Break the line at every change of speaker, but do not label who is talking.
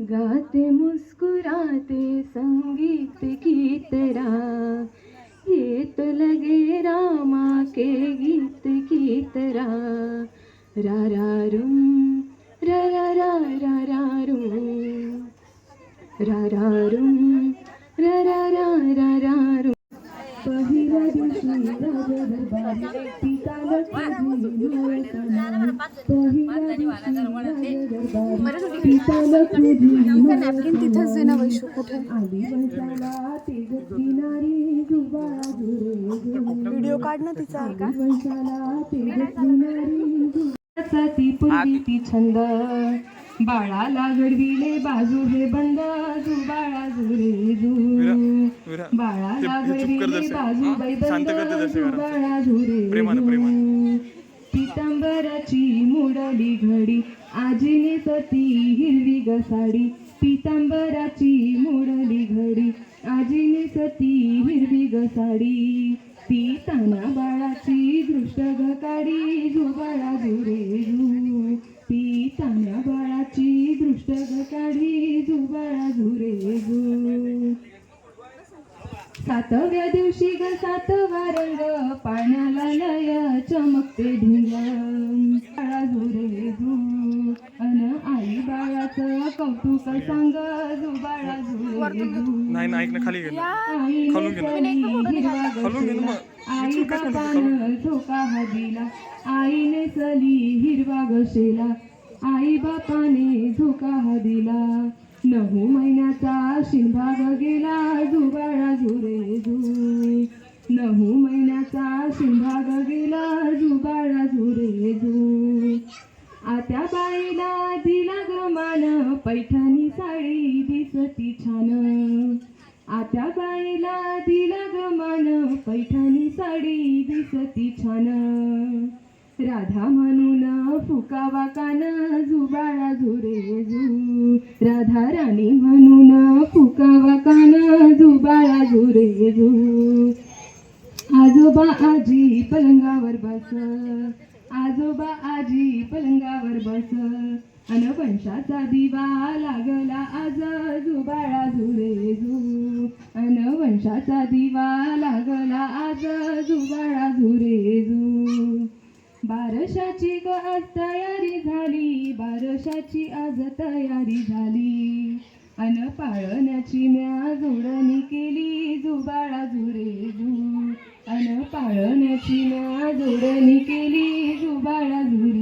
गाते मुस्कुराते संगीत की तरह, ये तो लगे रामा के गीत की तरह। रा रा रूम रा रा रा रा रा रूम, रा रा रूम रा रा रा रा रा रूम। पहिल्या दिवशी राजदरबारी पिता लक्ष्मी माळताना, पहिल्या दिवशी राजदरबारी पिता लक्ष्मी माळताना, आली वंशाला तेज किनारी जुबाळा जुरे
व्हिडिओ काढ ना तिचा.
वंशाला तेज किनारी जुबाळा ती पूर्वी ती छंद, बाळाला घडविले बाजू हे बंद, जुबाळा जुरे जू, बाळाला घडविले बाजू बैबंद, जुबाळा जुरे जू. पितांबराची मुडली घडी आजीने सती हिरवी गसाडी, पितांबराची मुडली घडी आजीने सती हिरवी गसाडी. ती ताना बाळाची दृष्ट घकाडी, जुबाळा जुरे जू, ती ताना बाळाची दृष्ट घकाडी, जुबाळा जुरे जू. सातव्या दिवशी ग सातवा रंग, पाण्याला लय चमकते ढिंग, बाळा जुरे जू, अन आई बाळाचं कौतुक सांग, जुबाळा जुरे जू.
नाही ना, ऐक ना, खाली गेलं.
आईने आई बापानं झोका हा दिला, आईने सली हिरवा गशेला, आई बापाने झोका हा दिला. 9 महिन्याचा शिंभाग गेला, जुबाळा जुरे जू, 9 महिन्याचा शिंभाग गेला, जुबाळा जुरे जू. आत्या बाईला दिला गमान, पैठणी साडी दिसती छान, आत्या बाईला दिला गमान, पैठणी साडी दिसती छान. राधा म्हणून फुकावा कान, जुबाळा जुरे जू, राधा राणी म्हणून फुकावा कान, जुबाळा जुरे जू. आजोबा आजी पलंगावर बस, आजोबा आजी पलंगावर बस, अन वंशाचा दिवा लागला आज, जुबाळा जुरे जू, अन वंशाचा दिवा लागला आज, जुबाळा जुरे जू. बारशाची ग आज तयारी झाली, बारशाची आज तयारी झाली, अन पाळण्याची म्या जोडणी केली, जुबाळा जुरे जू, अन पाळण्याची म्या जोडणी केली, जुबाळा जुरे